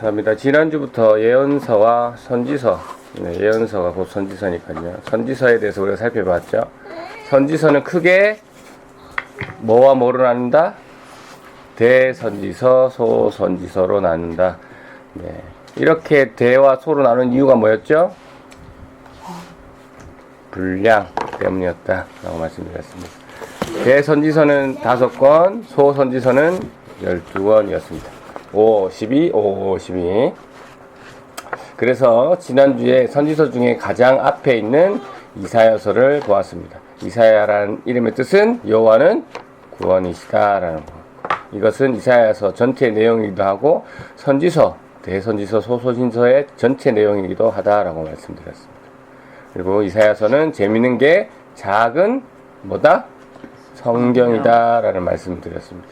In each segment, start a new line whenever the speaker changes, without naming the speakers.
감사합니다. 지난주부터 예언서와 선지서, 예언서가 곧 선지서니까요. 선지서에 대해서 우리가 살펴봤죠. 선지서는 크게 뭐와 뭐로 나눈다? 대선지서, 소선지서로 나눈다. 네. 이렇게 대와 소로 나눈 이유가 뭐였죠? 분량 때문이었다 라고 말씀드렸습니다. 대선지서는 5권, 소선지서는 12권이었습니다. 5, 12, 5, 12. 그래서 지난주에 선지서 중에 가장 앞에 있는 이사야서를 보았습니다. 이사야라는 이름의 뜻은 여호와는 구원이시다라는 것. 이것은 이사야서 전체 내용이기도 하고 선지서, 대선지서, 소선지서의 전체 내용이기도 하다라고 말씀드렸습니다. 그리고 이사야서는 재미있는 게 작은 뭐다? 성경이다라는 말씀을 드렸습니다.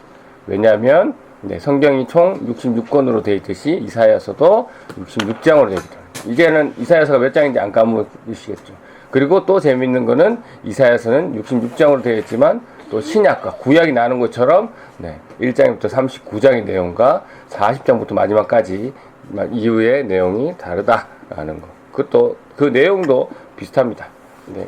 왜냐하면 성경이 총 66권으로 되어 있듯이 이사야서도 66장으로 되어 있다. 이제는 이사야서가 몇 장인지 안 까먹으시겠죠. 그리고 또 재미있는 거는 이사야서는 66장으로 되어 있지만 또 신약과 구약이 나눈 것처럼 1장부터 39장의 내용과 40장부터 마지막까지 이후의 내용이 다르다라는 거. 그것도 그 내용도 비슷합니다.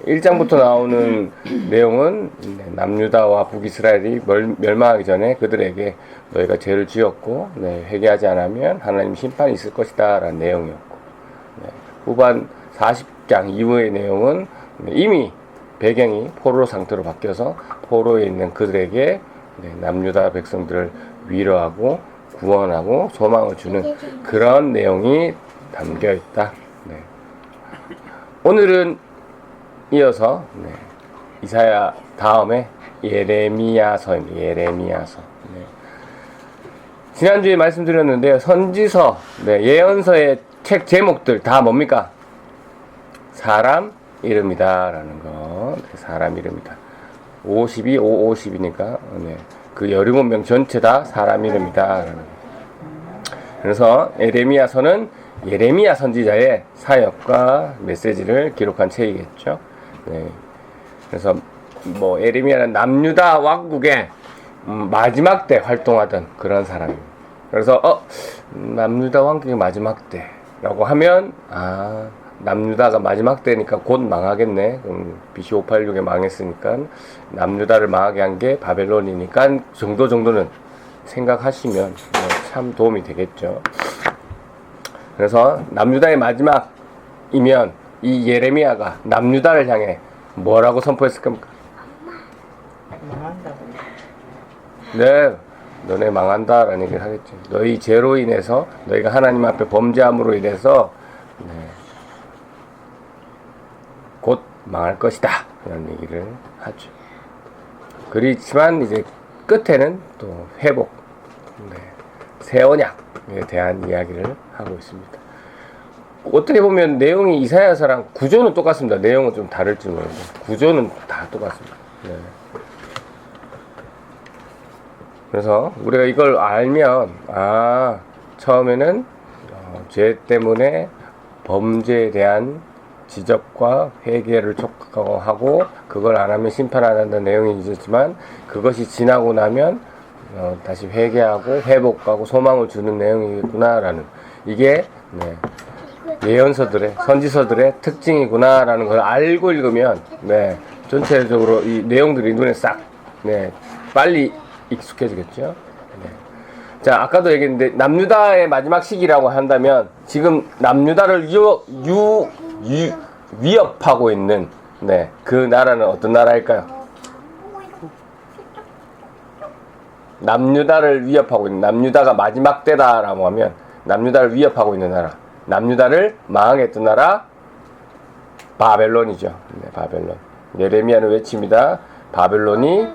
1장부터 나오는 내용은 남유다와 북이스라엘이 멸망하기 전에 그들에게 너희가 죄를 지었고 회개하지 않으면 하나님 심판이 있을 것이다 라는 내용이었고, 후반 40장 이후의 내용은 이미 배경이 포로 상태로 바뀌어서 포로에 있는 그들에게 남유다 백성들을 위로하고 구원하고 소망을 주는 그런 내용이 담겨 있다. 오늘은 이어서 이사야 다음에 예레미야서입니다. 예레미야서. 지난주에 말씀드렸는데요. 선지서, 예언서의 책 제목들 다 뭡니까? 사람 이름이다 라는 거. 사람 이름이다. 52, 50이니까 그 17명 전체 다 사람 이름이다 라는 거. 그래서 예레미야서는 예레미야 선지자의 사역과 메시지를 기록한 책이겠죠. 그래서 예레미야는 남유다 왕국의 마지막 때 활동하던 그런 사람입니다. 그래서 남유다 왕국의 마지막 때라고 하면 남유다가 마지막 때니까 곧 망하겠네. 그럼 BC 586에 망했으니까 남유다를 망하게 한 게 바벨론이니까 정도는 생각하시면 참 도움이 되겠죠. 그래서 남유다의 마지막이면 이 예레미야가 남유다를 향해 뭐라고 선포했을 겁니까?
망한다고.
네, 너네 망한다라는 얘기를 하겠죠. 너희 죄로 인해서 너희가 하나님 앞에 범죄함으로 인해서 곧 망할 것이다 라는 얘기를 하죠. 그렇지만 이제 끝에는 또 회복, 새 언약에 대한 이야기를 하고 있습니다. 어떻게 보면 내용이 이사야서랑 구조는 똑같습니다. 내용은 좀 다를지 모르는데 구조는 다 똑같습니다. 그래서 우리가 이걸 알면 처음에는 죄 때문에 범죄에 대한 지적과 회개를 촉구하고 그걸 안 하면 심판 안 한다는 내용이 있었지만 그것이 지나고 나면 다시 회개하고 회복하고 소망을 주는 내용이구나라는 이게 예언서들의 선지서들의 특징이구나라는 걸 알고 읽으면 전체적으로 이 내용들이 눈에 싹 빨리 익숙해지겠죠. 자, 아까도 얘기했는데 남유다의 마지막 시기라고 한다면 지금 남유다를 위협하고 있는 그 나라는 어떤 나라일까요? 남유다를 위협하고 있는, 남유다가 마지막 때다라고 하면 남유다를 위협하고 있는 나라, 남유다를 망하게 했던 나라 바벨론이죠. 바벨론. 예레미야는 외칩니다. 바벨론이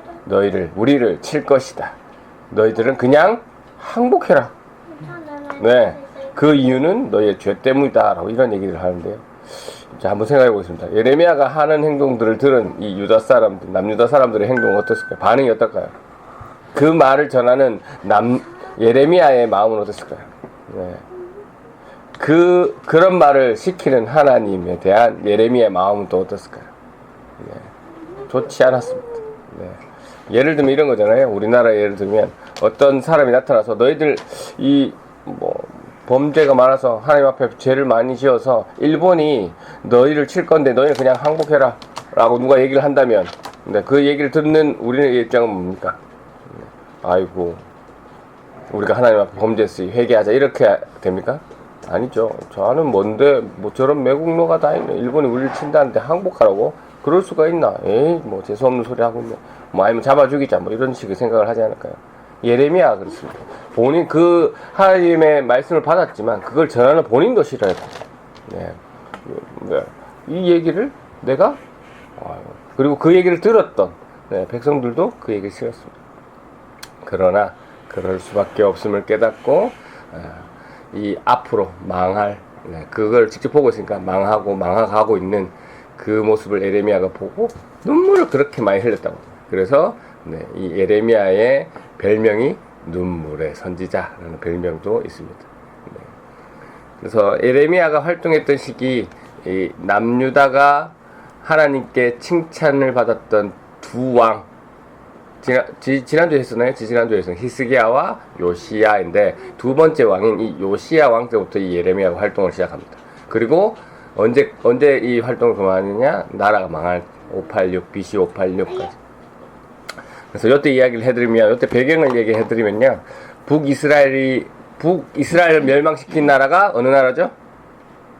우리를 칠 것이다. 너희들은 그냥 항복해라. 그 이유는 너희의 죄 때문이다 라고 이런 얘기를 하는데요. 자, 한번 생각해 보겠습니다. 예레미야가 하는 행동들을 들은 이 유다 사람들, 남유다 사람들의 행동은 어떻을까요? 반응이 어떨까요? 그 말을 전하는 예레미야의 마음은 어땠을까요? 그런 말을 시키는 하나님에 대한 예레미야의 마음은 또 어땠을까요? 좋지 않았습니다. 예를 들면 이런 거잖아요. 우리나라 예를 들면 어떤 사람이 나타나서 너희들 범죄가 많아서 하나님 앞에 죄를 많이 지어서 일본이 너희를 칠 건데 너희는 그냥 항복해라 라고 누가 얘기를 한다면, 네, 그 얘기를 듣는 우리의 입장은 뭡니까? 아이고, 우리가 하나님 앞에 범죄했으니 회개하자 이렇게 됩니까? 아니죠. 저는 뭔데 뭐 저런 매국노가 다 있네. 일본이 우리를 친다는데 항복하라고? 그럴 수가 있나? 에이, 뭐 재수없는 소리 하고 있네. 뭐 아니면 잡아 죽이자 뭐 이런 식의 생각을 하지 않을까요? 예레미야가 그렇습니다. 본인 그 하나님의 말씀을 받았지만 그걸 전하는 본인도 싫어했고, 네. 이 얘기를 내가, 그리고 그 얘기를 들었던, 네, 백성들도 그 얘기를 싫었습니다. 그러나 그럴 수밖에 없음을 깨닫고 이 앞으로 망할, 네, 그걸 직접 보고 있으니까 망하고 있는 그 모습을 예레미야가 보고 눈물을 그렇게 많이 흘렸다고. 그래서 네, 이 예레미야의 별명이 눈물의 선지자라는 별명도 있습니다. 네. 그래서 예레미야가 활동했던 시기, 이 남유다가 하나님께 칭찬을 받았던 두 왕, 지난주에 했었나요? 지난주에 했었나요? 히스기야와 요시야인데 두 번째 왕인 이 요시야 왕 때부터 이 예레미야가 활동을 시작합니다. 그리고 언제 이 활동을 그만하느냐? 나라가 망할 586 BC 586까지. 그래서 이때 이야기를 해드리면, 이때 배경을 얘기해드리면요, 북이스라엘을 멸망시킨 나라가 어느 나라죠?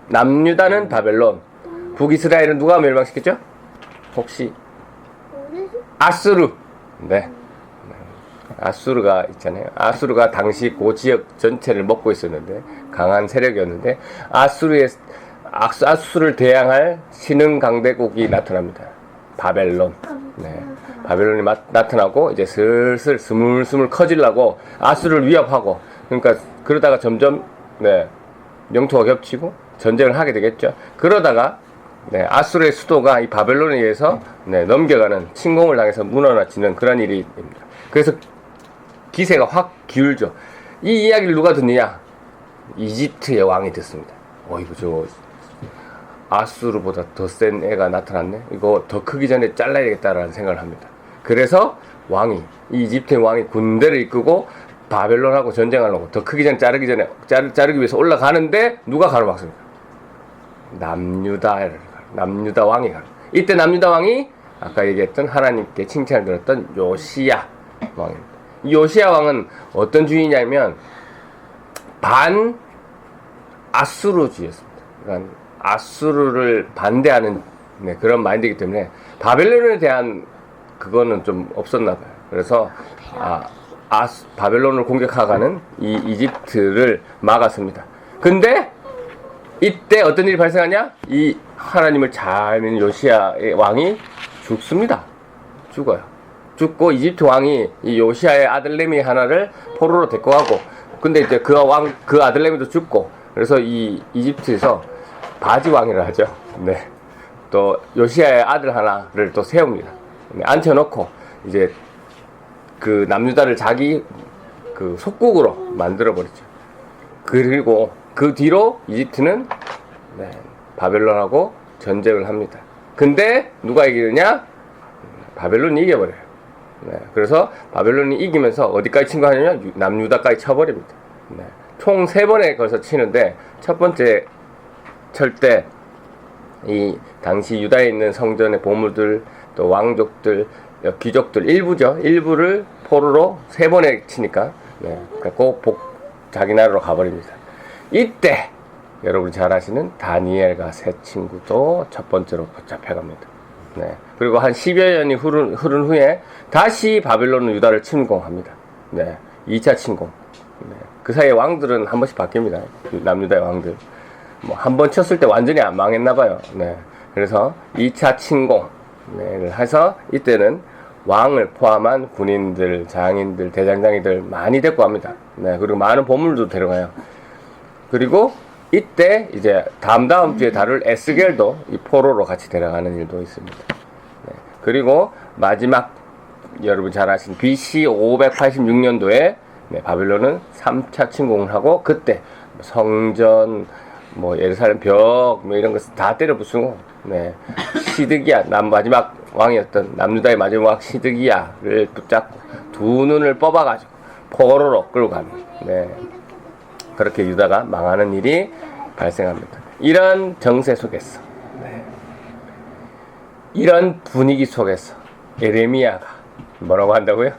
남유다는 바벨론, 북이스라엘은 누가 멸망시켰죠? 혹시 아수르. 네. 아수르가 있잖아요. 아수르가 당시 그 지역 전체를 먹고 있었는데 강한 세력이었는데 아수르를 대항할 신흥 강대국이 나타납니다. 바벨론. 네. 바벨론이 나타나고 이제 슬슬 스물스물 커지려고 아수르를 위협하고, 그러니까 그러다가 점점, 네, 영토가 겹치고 전쟁을 하게 되겠죠. 그러다가 네, 아수르의 수도가 이 바벨론에 의해서 네, 넘겨가는, 침공을 당해서 무너지는 그런 일입니다. 그래서 기세가 확 기울죠. 이 이야기를 누가 듣느냐? 이집트의 왕이 듣습니다. 이거 저 아수르보다 더 센 애가 나타났네. 이거 더 크기 전에 잘라야겠다라는 생각을 합니다. 그래서 이 이집트의 왕이 군대를 이끌고 바벨론하고 전쟁하려고 더 크기 전에 자르기 위해서 올라가는데 누가 가로막습니까? 남유다 왕이 가로. 이때 남유다 왕이 아까 얘기했던 하나님께 칭찬을 들었던 요시야 왕입니다. 이 요시야 왕은 어떤 주의냐면 반 아수르주의였습니다. 그러니까 아수르를 반대하는, 네, 그런 마인드이기 때문에 바벨론에 대한 그거는 좀 없었나 봐요. 그래서 바벨론을 공격하가는 이 이집트를 막았습니다. 근데 이때 어떤 일이 발생하냐? 이 하나님을 잘 믿는 요시야의 왕이 죽습니다. 죽고 이집트 왕이 이 요시야의 아들내미 하나를 포로로 데리고 가고, 근데 이제 그 아들내미도 죽고, 그래서 이 이집트에서 바지 왕이라 하죠. 네. 또 요시야의 아들 하나를 또 세웁니다. 네, 앉혀놓고 이제 그 남유다를 자기 그 속국으로 만들어 버리죠. 그리고 그 뒤로 이집트는, 네, 바벨론하고 전쟁을 합니다. 근데 누가 이기느냐? 바벨론이 이겨버려요. 네, 그래서 바벨론이 이기면서 어디까지 친 거 하냐면 남유다까지 쳐버립니다. 네, 총 3번에 걸쳐 치는데, 첫 번째 칠 때 이 당시 유다에 있는 성전의 보물들, 또 왕족들, 귀족들 일부를 포로로 3번에 치니까, 네, 그래서 자기 나라로 가버립니다. 이때 여러분 잘 아시는 다니엘과 세 친구도 첫 번째로 잡혀갑니다. 네. 그리고 한 10여 년이 흐른 후에 다시 바벨론은 유다를 침공합니다. 네. 2차 침공. 네. 그 사이에 왕들은 한 번씩 바뀝니다. 남유다의 왕들. 한 번 쳤을 때 완전히 안 망했나봐요. 네. 그래서 2차 침공. 네. 해서 이때는 왕을 포함한 군인들, 장인들, 대장장이들 많이 데리고 갑니다. 네. 그리고 많은 보물도 데려가요. 그리고 이때 이제 다음 주에 다룰 에스겔도 이 포로로 같이 데려가는 일도 있습니다. 네. 그리고 마지막 여러분 잘 아시는 BC 586년도에 네, 바벨론은 3차 침공을 하고, 그때 성전, 예루살렘 벽, 이런 거 다 때려 부수고, 네, 시드기야, 마지막 왕이었던 남유다의 마지막 시드기야를 붙잡고 두 눈을 뽑아가지고 포로로 끌고 갑니다. 네. 그렇게 유다가 망하는 일이 발생합니다. 이런 정세 속에서, 이런 분위기 속에서 예레미야가 뭐라고 한다고요?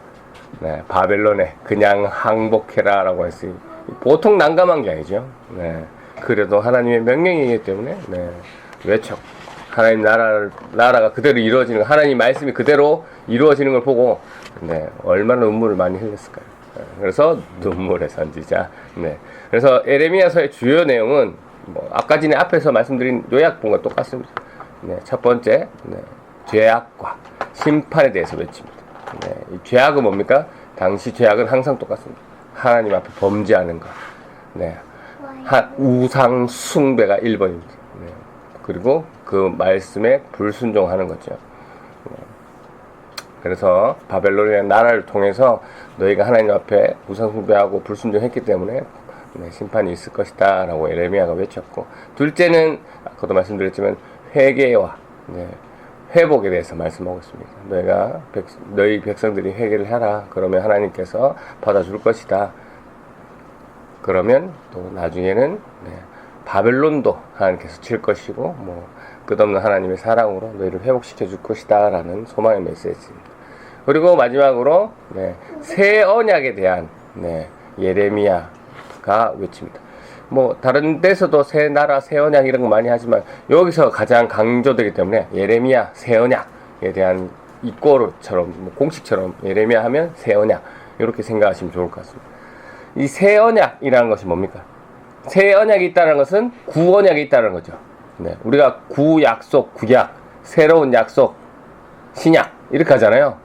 바벨론에 그냥 항복해라 라고 했어요. 보통 난감한 게 아니죠. 그래도 하나님의 명령이기 때문에 외쳐. 하나님 나라가 그대로 이루어지는 거, 하나님 말씀이 그대로 이루어지는 걸 보고 얼마나 눈물을 많이 흘렸을까요? 그래서 눈물의 선지자. 그래서 예레미야서의 주요 내용은 아까 전에 앞에서 말씀드린 요약본과 똑같습니다. 첫 번째, 죄악과 심판에 대해서 외칩니다. 이 죄악은 뭡니까? 당시 죄악은 항상 똑같습니다. 하나님 앞에 범죄하는 것. 우상 숭배가 1번입니다. 그리고 그 말씀에 불순종하는 거죠. 그래서 바벨론이라는 나라를 통해서 너희가 하나님 앞에 우상 숭배하고 불순종했기 때문에 심판이 있을 것이다 라고 예레미야가 외쳤고, 둘째는 아까도 말씀드렸지만 회개와 회복에 대해서 말씀하고 있습니다. 너희 백성들이 회개를 하라. 그러면 하나님께서 받아줄 것이다. 그러면 또 나중에는 바벨론도 하나님께서 칠 것이고 끝없는 하나님의 사랑으로 너희를 회복시켜 줄 것이다 라는 소망의 메시지입니다. 그리고 마지막으로 새 언약에 대한 예레미야가 외칩니다. 다른 데서도 새 나라, 새 언약 이런 거 많이 하지만 여기서 가장 강조되기 때문에 예레미야 새 언약에 대한 이꼬르처럼 공식처럼 예레미야 하면 새 언약 이렇게 생각하시면 좋을 것 같습니다. 이 새 언약이라는 것이 뭡니까? 새 언약이 있다는 것은 구언약이 있다는 거죠. 우리가 구약속, 구약, 새로운 약속, 신약 이렇게 하잖아요.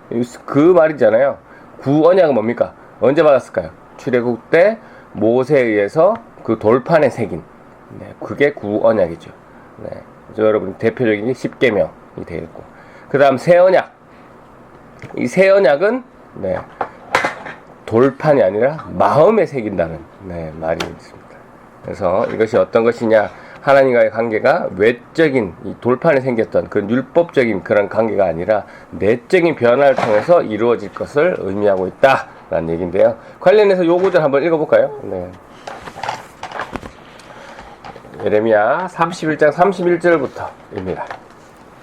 그 말이잖아요. 구언약은 뭡니까? 언제 받았을까요? 출애굽 때 모세에 의해서 그 돌판에 새긴 그게 구언약이죠. 여러분 대표적인 게 십계명이 되어 있고, 그 다음 새 언약. 이 새 언약은 돌판이 아니라 마음에 새긴다는 말이 있습니다. 그래서 이것이 어떤 것이냐, 하나님과의 관계가 외적인 이 돌판에 생겼던 그 율법적인 그런 관계가 아니라 내적인 변화를 통해서 이루어질 것을 의미하고 있다라는 얘기인데요. 관련해서 요 구절 한번 읽어볼까요? 예레미야 31장 31절부터입니다.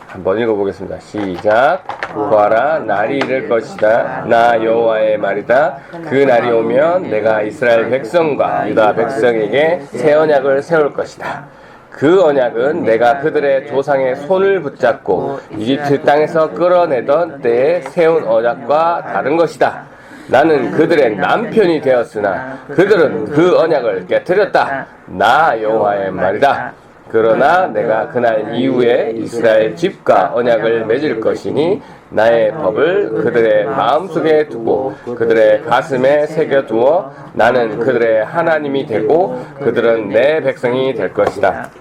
한번 읽어보겠습니다. 시작. 보아라, 날이 이를 것이다. 나 여호와의 말이다. 그 날이 오면 내가 이스라엘 백성과 유다 백성에게 새 언약을 세울 것이다. 그 언약은 내가 그들의 조상의 손을 붙잡고 이집트 땅에서 끌어내던 때에 세운 언약과 다른 것이다. 나는 그들의 남편이 되었으나 그들은 그 언약을 깨뜨렸다. 나 여호와의 말이다. 그러나 내가 그날 이후에 이스라엘 집과 언약을 맺을 것이니 나의 법을 그들의 마음속에 두고 그들의 가슴에 새겨두어 나는 그들의 하나님이 되고 그들은 내 백성이 될 것이다.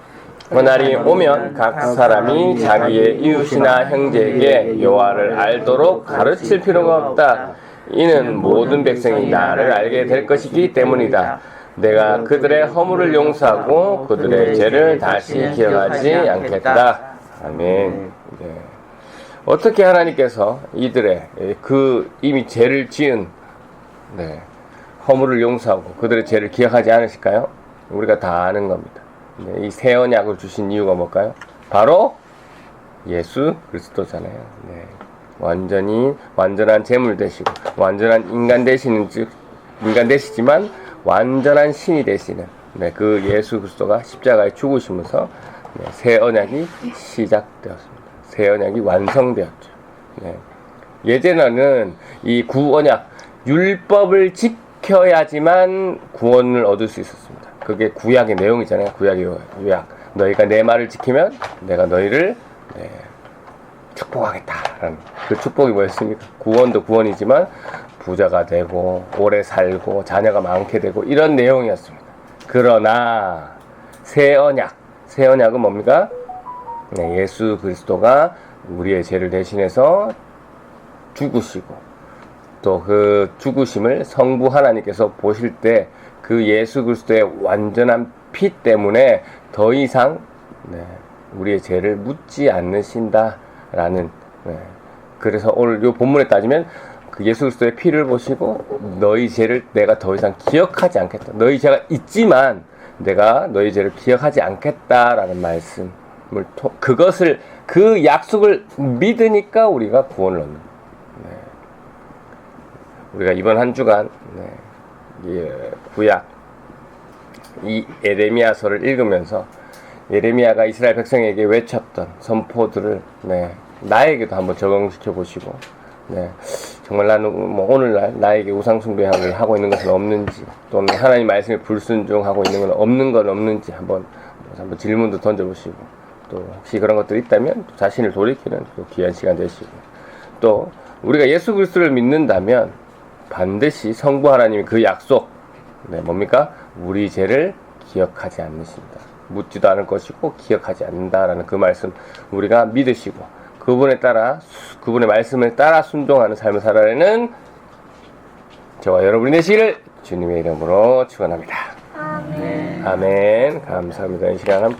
그날이 오면 각 사람이 자기의 이웃이나 형제에게 여호와를 알도록 가르칠 필요가 없다. 이는 모든 백성이 나를 알게 될 것이기 때문이다. 내가 그들의 허물을 용서하고 그들의 죄를 다시 기억하지 않겠다. 아멘. 어떻게 하나님께서 이들의 이미 죄를 지은 허물을 용서하고 그들의 죄를 기억하지 않으실까요? 우리가 다 아는 겁니다. 이 새 언약을 주신 이유가 뭘까요? 바로 예수 그리스도잖아요. 완전한 제물 되시고 완전한 인간 되시지만 완전한 신이 되시는 그 예수 그리스도가 십자가에 죽으시면서 새 언약이 시작되었습니다. 새 언약이 완성되었죠. 예전에는 이 구언약, 율법을 지켜야지만 구원을 얻을 수 있었습니다. 그게 구약의 내용이잖아요. 구약의 요약. 너희가 내 말을 지키면 내가 너희를 축복하겠다라는 그 축복이 뭐였습니까? 구원도 구원이지만 부자가 되고 오래 살고 자녀가 많게 되고 이런 내용이었습니다. 그러나 새 언약은 뭡니까? 예수 그리스도가 우리의 죄를 대신해서 죽으시고 또 그 죽으심을 성부 하나님께서 보실 때 그 예수 그리스도의 완전한 피 때문에 더 이상 우리의 죄를 묻지 않으신다라는 그래서 오늘 이 본문에 따지면 그 예수 그리스도의 피를 보시고 너희 죄를 내가 더 이상 기억하지 않겠다. 너희 죄가 있지만 내가 너희 죄를 기억하지 않겠다라는 말씀을 그것을 그 약속을 믿으니까 우리가 구원을 얻는. 네. 우리가 이번 한 주간 구약 이 예레미야서를 읽으면서 예레미야가 이스라엘 백성에게 외쳤던 선포들을 나에게도 한번 적용시켜 보시고 정말 나는 오늘날 나에게 우상숭배하고 하고 있는 것은 없는지 또는 하나님 말씀에 불순종하고 있는 건 없는 건 없는지 한번 질문도 던져보시고 또 혹시 그런 것들이 있다면 자신을 돌이키는 또 귀한 시간 되시고 또 우리가 예수 그리스도를 믿는다면 반드시 성부 하나님이 그 약속 뭡니까? 우리 죄를 기억하지 않으신다. 묻지도 않을 것이고 기억하지 않는다라는 그 말씀 우리가 믿으시고 그분의 말씀을 따라 순종하는 삶을 살아내는 저와 여러분이 되시기를 주님의 이름으로 축원합니다.
아멘.
아멘. 감사합니다. 이 시간 함께